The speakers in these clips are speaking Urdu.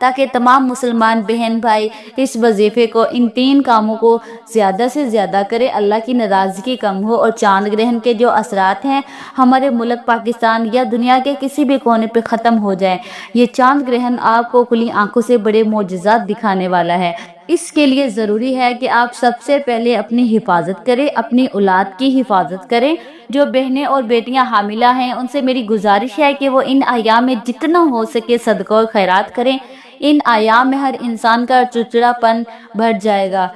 تاکہ تمام مسلمان بہن بھائی اس وظیفے کو، ان 3 کاموں کو زیادہ سے زیادہ کرے، اللہ کی ناراضگی کم ہو اور چاند گرہن کے جو اثرات ہیں ہمارے ملک پاکستان یا دنیا کے کسی بھی کونے پہ ختم ہو جائیں۔ یہ چاند گرہن آپ کو کھلی آنکھوں سے بڑے معجزات دکھانے والا ہے۔ اس کے لیے ضروری ہے کہ آپ سب سے پہلے اپنی حفاظت کریں، اپنی اولاد کی حفاظت کریں۔ جو بہنیں اور بیٹیاں حاملہ ہیں ان سے میری گزارش ہے کہ وہ ان ایام میں جتنا ہو سکے صدقہ اور خیرات کریں۔ ان ایام میں ہر انسان کا چڑچڑا پن بڑھ جائے گا۔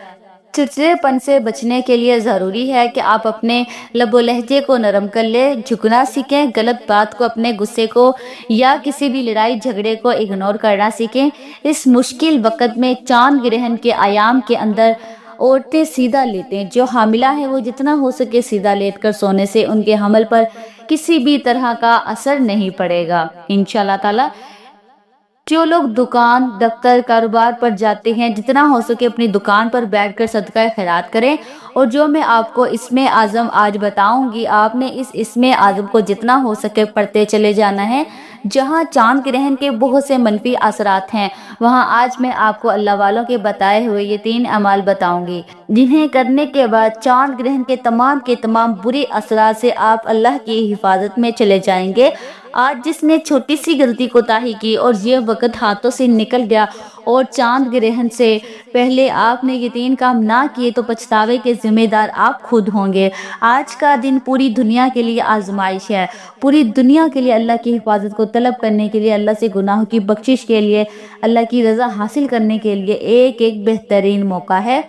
چڑچڑے پن سے بچنے کے لیے ضروری ہے کہ آپ اپنے لب و لہجے کو نرم کر لیں، جھکنا سیکھیں، غلط بات کو، اپنے غصے کو یا کسی بھی لڑائی جھگڑے کو اگنور کرنا سیکھیں۔ اس مشکل وقت میں چاند گرہن کے ایام کے اندر عورتیں سیدھا لیٹیں۔ جو حاملہ ہیں وہ جتنا ہو سکے سیدھا لیٹ کر سونے سے ان کے حمل پر کسی بھی طرح کا اثر نہیں پڑے گا انشاءاللہ تعالی۔ جو لوگ دکان، دفتر، کاروبار پر جاتے ہیں جتنا ہو سکے اپنی دکان پر بیٹھ کر صدقہ خیرات کریں۔ اور جو میں آپ کو اسم اعظم آج بتاؤں گی، آپ نے اس اسم اعظم کو جتنا ہو سکے پڑھتے چلے جانا ہے۔ جہاں چاند گرہن کے بہت سے منفی اثرات ہیں وہاں آج میں آپ کو اللہ والوں کے بتائے ہوئے یہ 3 اعمال بتاؤں گی، جنہیں کرنے کے بعد چاند گرہن کے تمام برے اثرات سے آپ اللہ کی حفاظت میں چلے جائیں گے۔ آج جس نے چھوٹی سی غلطی کوتاہی کی اور یہ وقت ہاتھوں سے نکل گیا اور چاند گرہن سے پہلے آپ نے یہ 3 کام نہ کیے تو پچھتاوے کے ذمہ دار آپ خود ہوں گے۔ آج کا دن پوری دنیا کے لیے آزمائش ہے، پوری دنیا کے لیے اللہ کی حفاظت کو طلب کرنے کے لیے، اللہ سے گناہوں کی بخشش کے لیے، اللہ کی رضا حاصل کرنے کے لیے ایک بہترین موقع ہے۔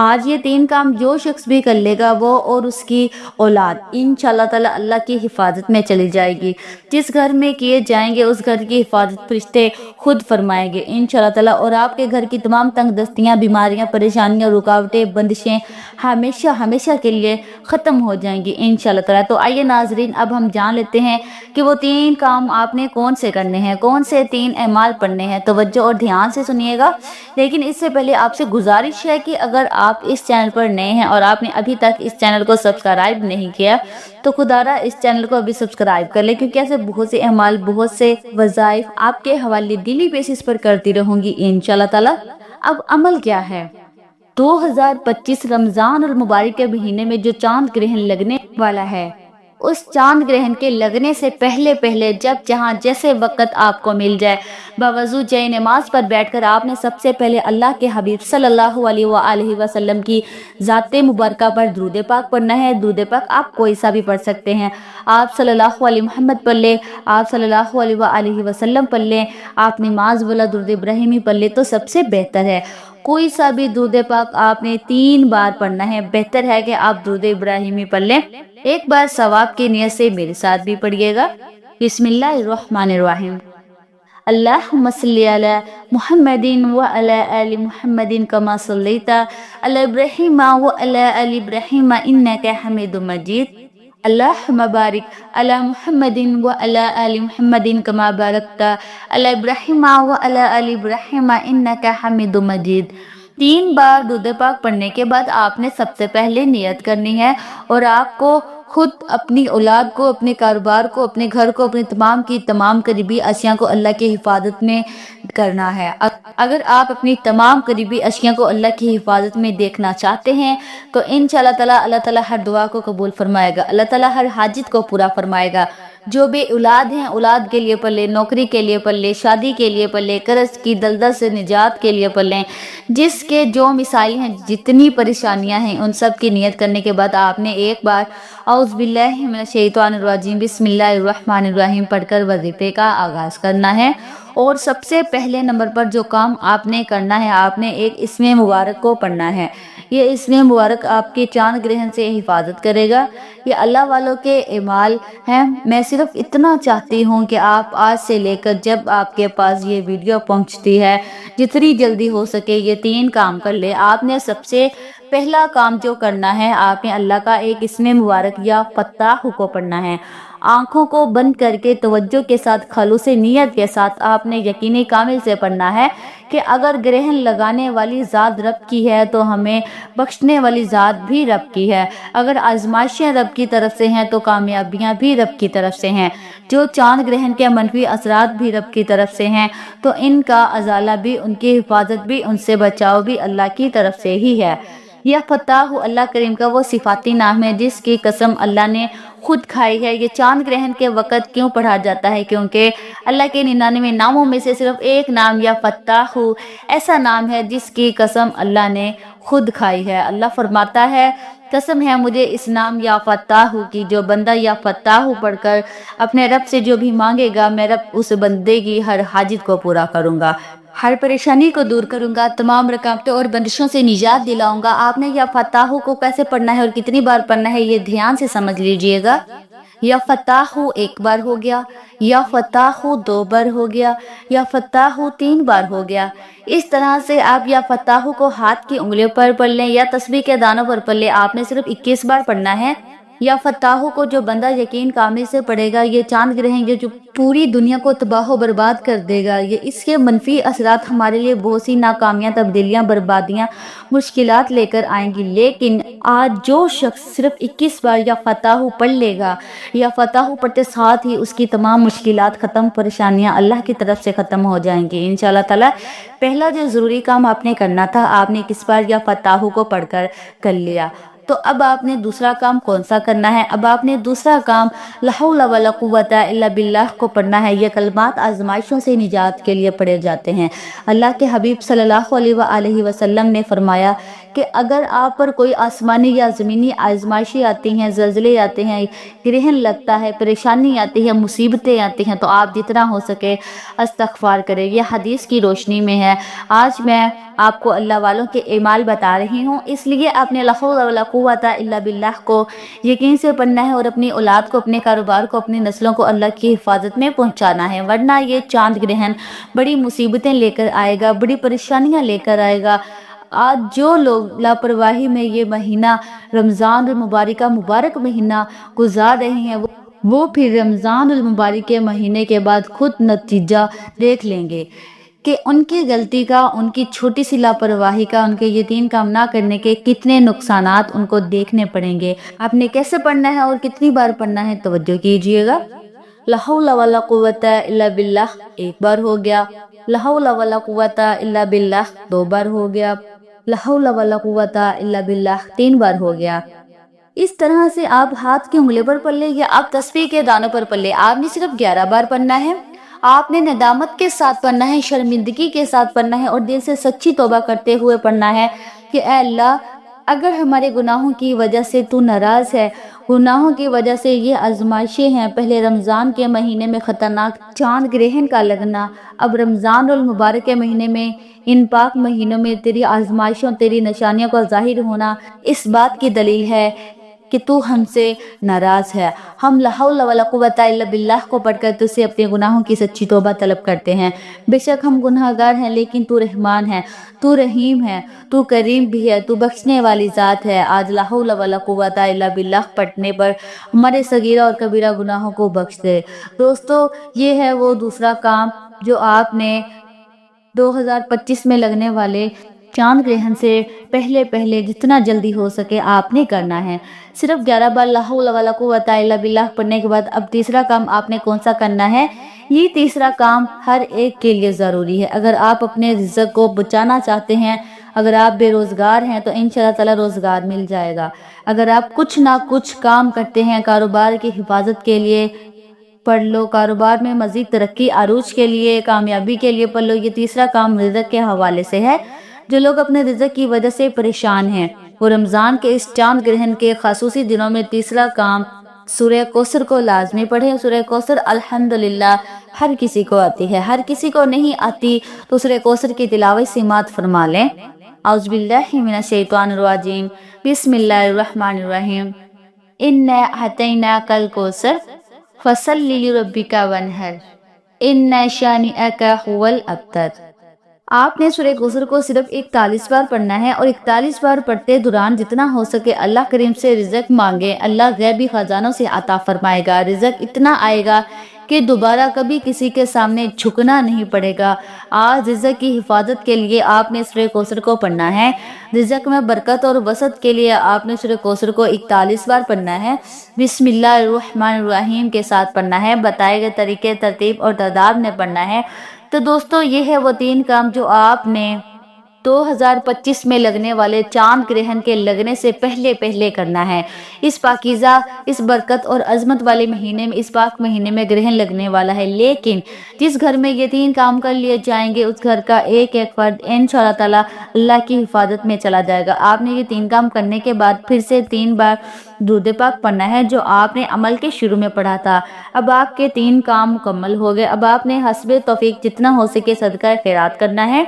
آج یہ 3 کام جو شخص بھی کر لے گا وہ اور اس کی اولاد انشاءاللہ تعالی اللہ کی حفاظت میں چلی جائے گی۔ جس گھر میں کیے جائیں گے اس گھر کی حفاظت فرشتے خود فرمائیں گے انشاءاللہ تعالی، اور آپ کے گھر کی تمام تنگ دستیاں، بیماریاں، پریشانیاں، رکاوٹیں، بندشیں ہمیشہ کے لیے ختم ہو جائیں گی انشاءاللہ تعالی۔ تو آئیے ناظرین اب ہم جان لیتے ہیں کہ وہ 3 کام آپ نے کون سے کرنے ہیں، کون سے 3 اعمال پڑھنے ہیں۔ توجہ اور دھیان سے سنیے گا، لیکن اس سے پہلے آپ سے گزارش ہے کہ اگر آپ اس چینل پر نئے ہیں اور آپ نے ابھی تک اس چینل کو سبسکرائب نہیں کیا تو خدا را اس چینل کو ابھی سبسکرائب کر لیں، کیونکہ ایسے بہت سے اعمال، بہت سے وظائف آپ کے حوالے ڈیلی بیسس پر کرتی رہوں گی انشاءاللہ تعالی۔ اب عمل کیا ہے؟ 2025 رمضان المبارک کے مہینے میں جو چاند گرہن لگنے والا ہے، اس چاند گرہن کے لگنے سے پہلے جہاں جیسے وقت آپ کو مل جائے، باوضو جائے نماز پر بیٹھ کر آپ نے سب سے پہلے اللہ کے حبیب صلی اللہ علیہ وآلہ وسلم کی ذات مبارکہ پر درود پاک پڑھنا ہے۔ درود پاک آپ کوئی سا بھی پڑھ سکتے ہیں، آپ صلی اللہ علیہ محمد پڑھ لیں، آپ صلی اللہ علیہ وآلہ وسلم پڑھ لیں، آپ نماز والا درود ابراہیمی پڑھ لیں تو سب سے بہتر ہے۔ کوئی سا بھی درود پاک آپ نے 3 بار پڑھنا ہے، بہتر ہے کہ آپ درود ابراہیمی پڑھ لیں۔ ایک بار ثواب کی نیت سے میرے ساتھ بھی پڑھیے گا۔ بسم اللہ الرحمن الرحیم۔ اللہم صلی علی محمد وعلی آل محمد کما صلیت علی ابراہیم وعلی آل ابراہیم انک حمید مجید۔ اللہم بارک علی محمد وعلی آل محمد کما بارکت علی ابراہیم وعلی آل ابراہیم انک حمید مجید۔ 3 بار درود پاک پڑھنے کے بعد آپ نے سب سے پہلے نیت کرنی ہے اور آپ کو خود، اپنی اولاد کو، اپنے کاروبار کو، اپنے گھر کو، اپنے تمام کی تمام قریبی اشیاء کو اللہ کی حفاظت میں کرنا ہے۔ اگر آپ اپنی تمام قریبی اشیاء کو اللہ کی حفاظت میں دیکھنا چاہتے ہیں تو انشاءاللہ تعالی اللہ تعالی ہر دعا کو قبول فرمائے گا، اللہ تعالی ہر حاجت کو پورا فرمائے گا۔ جو بے اولاد ہیں اولاد کے لیے پڑھ لیں، نوکری کے لیے پڑھ لیں، شادی کے لیے پڑھ لیں، قرض کی دلدل سے نجات کے لیے پڑھ لیں، جس کے جو مسائل ہیں، جتنی پریشانیاں ہیں، ان سب کی نیت کرنے کے بعد آپ نے ایک بار اعوذ باللہ من الشیطان الرجیم بسم اللہ الرحمن الرحیم پڑھ کر وظیفے کا آغاز کرنا ہے۔ اور سب سے پہلے نمبر پر جو کام آپ نے کرنا ہے، آپ نے ایک اسم مبارک کو پڑھنا ہے۔ یہ اسم مبارک آپ کے چاند گرہن سے حفاظت کرے گا۔ یہ اللہ والوں کے اعمال ہیں۔ میں صرف اتنا چاہتی ہوں کہ آپ آج سے لے کر جب آپ کے پاس یہ ویڈیو پہنچتی ہے جتنی جلدی ہو سکے یہ 3 کام کر لے۔ آپ نے سب سے پہلا کام جو کرنا ہے، آپ نے اللہ کا ایک اسم مبارک یا فتاح کو پڑھنا ہے۔ آنکھوں کو بند کر کے توجہ کے ساتھ خلوص نیت کے ساتھ آپ نے یقین کامل سے پڑھنا ہے کہ اگر گرہن لگانے والی ذات رب کی ہے تو ہمیں بخشنے والی ذات بھی رب کی ہے، اگر آزمائشیں رب کی طرف سے ہیں تو کامیابیاں بھی رب کی طرف سے ہیں، جو چاند گرہن کے منفی اثرات بھی رب کی طرف سے ہیں تو ان کا ازالہ بھی، ان کی حفاظت بھی، ان سے بچاؤ بھی اللہ کی طرف سے ہی ہے۔ یا فتاح اللہ کریم کا وہ صفاتی نام ہے جس کی قسم اللہ نے خود کھائی ہے۔ یہ چاند گرہن کے وقت کیوں پڑھا جاتا ہے؟ کیونکہ اللہ کے 99 ناموں میں سے صرف ایک نام یا فتاح ایسا نام ہے جس کی قسم اللہ نے خود کھائی ہے۔ اللہ فرماتا ہے قسم ہے مجھے اس نام یا فتاح کی، جو بندہ یا فتاح پڑھ کر اپنے رب سے جو بھی مانگے گا میں رب اس بندے کی ہر حاجت کو پورا کروں گا، ہر پریشانی کو دور کروں گا، تمام رکاوٹوں اور بندشوں سے نجات دلاؤں گا۔ آپ نے یا فتاح کو کیسے پڑھنا ہے اور کتنی بار پڑھنا ہے یہ دھیان سے سمجھ لیجئے گا۔ یا فتاح ایک بار ہو گیا، یا فتاح 2 بار ہو گیا، یا فتاح 3 بار ہو گیا۔ اس طرح سے آپ یا فتاح کو ہاتھ کی انگلیوں پر پڑھ لیں یا تسبیح کے دانوں پر پڑھ لیں، آپ نے صرف 21 بار پڑھنا ہے۔ یا فتاح کو جو بندہ یقین کامل سے پڑھے گا، یہ چاند گرہن جو پوری دنیا کو تباہ و برباد کر دے گا، یہ اس کے منفی اثرات ہمارے لیے بہت سی ناکامیاں، تبدیلیاں، بربادیاں، مشکلات لے کر آئیں گی، لیکن آج جو شخص صرف 21 بار یا فتاح پڑھ لے گا، یا فتاح پڑھتے ساتھ ہی اس کی تمام مشکلات ختم، پریشانیاں اللہ کی طرف سے ختم ہو جائیں گی انشاءاللہ تعالی۔ پہلا جو ضروری کام آپ نے کرنا تھا، آپ نے 21 بار یا فتاح کو پڑھ کر لیا، تو اب آپ نے دوسرا کام کون سا کرنا ہے؟ اب آپ نے دوسرا کام لا حول ولا قوت الا باللہ کو پڑھنا ہے۔ یہ کلمات آزمائشوں سے نجات کے لیے پڑھے جاتے ہیں۔ اللہ کے حبیب صلی اللہ علیہ وآلہ وسلم نے فرمایا کہ اگر آپ پر کوئی آسمانی یا زمینی آزمائشیں آتی ہیں، زلزلے آتے ہیں، گرہن لگتا ہے، پریشانی آتی ہے، مصیبتیں آتی ہیں، تو آپ جتنا ہو سکے استغفار کریں۔ یہ حدیث کی روشنی میں ہے۔ آج میں آپ کو اللہ والوں کے اعمال بتا رہی ہوں، اس لیے آپ نے لا حول ولا قوت الا باللہ کو یقین سے پڑھنا ہے اور اپنی اولاد کو، اپنے کاروبار کو، اپنی نسلوں کو اللہ کی حفاظت میں پہنچانا ہے، ورنہ یہ چاند گرہن بڑی مصیبتیں لے کر آئے گا، بڑی پریشانیاں لے کر آئے گا۔ آج جو لوگ لاپرواہی میں یہ مہینہ رمضان المبارک کا مبارک مہینہ گزار رہے ہیں، وہ پھر رمضان المبارک کے مہینے کے بعد خود نتیجہ دیکھ لیں گے کہ ان کی غلطی کا، ان کی چھوٹی سی لاپرواہی کا، ان کے یہ 3 کام نہ کرنے کے کتنے نقصانات ان کو دیکھنے پڑیں گے۔ آپ نے کیسے پڑھنا ہے اور کتنی بار پڑھنا ہے توجہ کیجئے گا۔ لا حول ولا قوت الا باللہ 1 بار ہو گیا، لا حول ولا قوت الا باللہ 2 بار ہو گیا، لا حول ولا قوت الا باللہ 3 بار ہو گیا۔ اس طرح سے آپ ہاتھ کی انگلیوں پر پڑھ لیں یا آپ تسبیح کے دانوں پر پڑھ لیں۔ آپ نے صرف 11 بار پڑھنا ہے۔ آپ نے ندامت کے ساتھ پڑھنا ہے، شرمندگی کے ساتھ پڑھنا ہے اور دل سے سچی توبہ کرتے ہوئے پڑھنا ہے کہ اے اللہ، اگر ہمارے گناہوں کی وجہ سے تو ناراض ہے، گناہوں کی وجہ سے یہ آزمائشیں ہیں، پہلے رمضان کے مہینے میں خطرناک چاند گرہن کا لگنا، اب رمضان المبارک کے مہینے میں، ان پاک مہینوں میں تیری آزمائشوں، تیری نشانیوں کا ظاہر ہونا اس بات کی دلیل ہے کہ تو ہم سے ناراض ہے۔ ہم لا حول ولا قوت الا باللہ کو پڑھ کر تجھ سے اپنے گناہوں کی سچی توبہ طلب کرتے ہیں۔ بے شک ہم گناہگار ہیں، لیکن تو رحمان ہے، تو رحیم ہے، تو کریم بھی ہے، تو بخشنے والی ذات ہے۔ آج لا حول ولا قوت الا باللہ پڑھنے پر ہمارے صغیرہ اور کبیرہ گناہوں کو بخش دے۔ دوستو، یہ ہے وہ دوسرا کام جو آپ نے 2025 میں لگنے والے چاند گرہن سے پہلے جتنا جلدی ہو سکے آپ نے کرنا ہے۔ صرف 11 بار لا حول ولا قوت الا باللہ پڑھنے کے بعد اب تیسرا کام آپ نے کون سا کرنا ہے؟ یہ تیسرا کام ہر ایک کے لیے ضروری ہے۔ اگر آپ اپنے رزق کو بچانا چاہتے ہیں، اگر آپ بے روزگار ہیں تو انشاءاللہ تعالی روزگار مل جائے گا۔ اگر آپ کچھ نہ کچھ کام کرتے ہیں کاروبار کی حفاظت کے لیے، پڑھ لو، کاروبار میں مزید ترقی عروج کے لیے، کامیابی کے لیے پڑھ لو۔ یہ تیسرا کام رزق کے حوالے سے ہے۔ جو لوگ اپنے رزق کی وجہ سے پریشان ہیں، وہ رمضان کے اس چاند گرہن کے خصوصی دنوں میں تیسرا کام سورہ کوثر کو لازمی پڑھیں۔ سورہ کوثر الحمدللہ ہر کسی کو آتی ہے، ہر کسی کو نہیں آتی تو سورہ کوثر کی تلاوت سماعت فرما لیں۔ اعوذ باللہ من الشیطان الرجیم، بسم اللہ الرحمن الرحیم، انا اعطیناک الکوثر فصل لربک وانحر ان شانئک هو الابتر۔ آپ نے سورہ کوثر کو صرف 41 بار پڑھنا ہے اور 41 بار پڑھتے دوران جتنا ہو سکے اللہ کریم سے رزق مانگے، اللہ غیبی خزانوں سے عطا فرمائے گا، رزق اتنا آئے گا کہ دوبارہ کبھی کسی کے سامنے جھکنا نہیں پڑے گا۔ آج رزق کی حفاظت کے لیے آپ نے سورہ کوثر کو پڑھنا ہے، رزق میں برکت اور وسعت کے لیے آپ نے سورہ کوثر کو 41 بار پڑھنا ہے، بسم اللہ الرحمن الرحیم کے ساتھ پڑھنا ہے، بتائے گئے طریقے، ترتیب اور تعداد میں پڑھنا ہے۔ تو دوستو یہ ہے وہ 3 کام جو آپ نے 2025 میں لگنے والے چاند گرہن کے لگنے سے پہلے کرنا ہے۔ اس پاکیزہ، اس برکت اور عظمت والے مہینے میں، اس پاک مہینے میں گرہن لگنے والا ہے، لیکن جس گھر میں یہ 3 کام کر لیے جائیں گے اس گھر کا ایک فرد انشاءاللہ تعالی اللہ کی حفاظت میں چلا جائے گا۔ آپ نے یہ 3 کام کرنے کے بعد پھر سے 3 بار درود پاک پڑھنا ہے جو آپ نے عمل کے شروع میں پڑھا تھا۔ اب آپ کے 3 کام مکمل ہو گئے۔ اب آپ نے حسب توفیق جتنا ہو سکے صدقہ خیرات کرنا ہے۔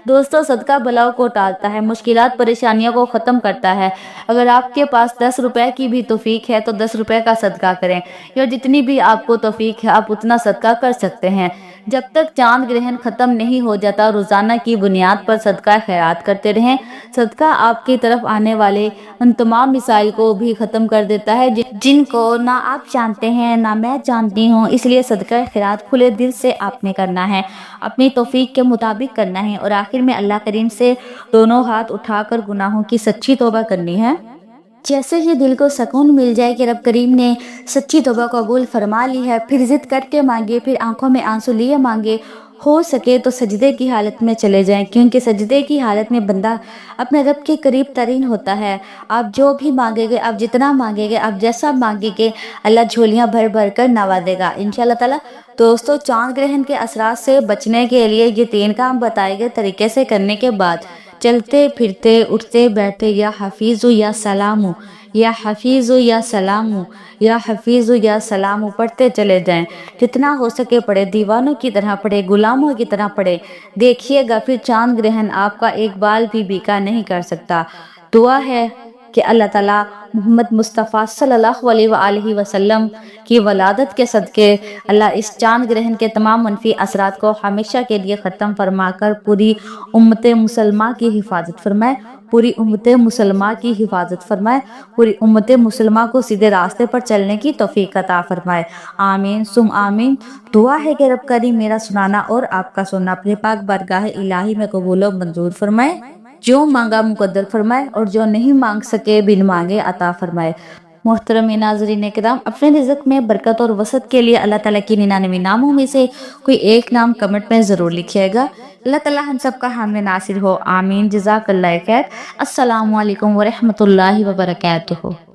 دوستو صدقہ بلاؤں کو ٹالتا ہے، مشکلات پریشانیوں کو ختم کرتا ہے۔ اگر آپ کے پاس 10 روپے کی بھی توفیق ہے تو 10 روپے کا صدقہ کریں، یا جتنی بھی آپ کو توفیق ہے آپ اتنا صدقہ کر سکتے ہیں۔ جب تک چاند گرہن ختم نہیں ہو جاتا روزانہ کی بنیاد پر صدقہ خیرات کرتے رہیں۔ صدقہ آپ کی طرف آنے والے ان تمام مسائل کو بھی ختم کر دیتا ہے جن کو نہ آپ جانتے ہیں نہ میں جانتی ہوں، اس لیے صدقہ خیرات کھلے دل سے آپ نے کرنا ہے، اپنی توفیق کے مطابق کرنا ہے، اور آخر میں اللہ کریم سے دونوں ہاتھ اٹھا کر گناہوں کی سچی توبہ کرنی ہے۔ جیسے ہی دل کو سکون مل جائے کہ رب کریم نے سچی توبہ قبول فرما لی ہے، پھر ضد کر کے مانگے، پھر آنکھوں میں آنسو لیے مانگے، ہو سکے تو سجدے کی حالت میں چلے جائیں، کیونکہ سجدے کی حالت میں بندہ اپنے رب کے قریب ترین ہوتا ہے۔ آپ جو بھی مانگے گے، آپ جتنا مانگے گے، آپ جیسا مانگے گے، اللہ جھولیاں بھر بھر کر نوازے گا انشاءاللہ تعالی۔ دوستو چاند گرہن کے اثرات سے بچنے کے لیے یہ 3 کام بتائے گئے طریقے سے کرنے کے بعد چلتے پھرتے اٹھتے بیٹھتے یا حفیظ یا سلام، یا حفیظ یا سلام، یا حفیظ یا سلام پڑھتے چلے جائیں، جتنا ہو سکے پڑھے، دیوانوں کی طرح پڑھے، غلاموں کی طرح پڑھے۔ دیکھیے گا پھر چاند گرہن آپ کا ایک بال بھی بیکا نہیں کر سکتا۔ دعا ہے کہ اللہ تعالیٰ محمد مصطفیٰ صلی اللہ علیہ وآلہ وسلم کی ولادت کے صدقے اللہ اس چاند گرہن کے تمام منفی اثرات کو ہمیشہ کے لیے ختم فرما کر پوری امت مسلمہ کی حفاظت فرمائے، پوری امت مسلمہ کی حفاظت فرمائے، پوری امت مسلمہ کو سیدھے راستے پر چلنے کی توفیق عطا فرمائے۔ آمین ثم آمین۔ دعا ہے کہ رب کریم میرا سنانا اور آپ کا سننا اپنے پاک بارگاہ الہی میں قبول و منظور فرمائے، جو مانگا مقدر فرمائے اور جو نہیں مانگ سکے بن مانگے عطا فرمائے۔ محترم ناظرین کرام، اپنے رزق میں برکت اور وسعت کے لیے اللہ تعالیٰ کی 99 ناموں میں سے کوئی ایک نام کمنٹ میں ضرور لکھیے گا۔ اللہ تعالیٰ ہم سب کا حامی ناصر ہو، آمین۔ جزاک اللہ خیر۔ السلام علیکم ورحمۃ اللہ وبرکاتہ۔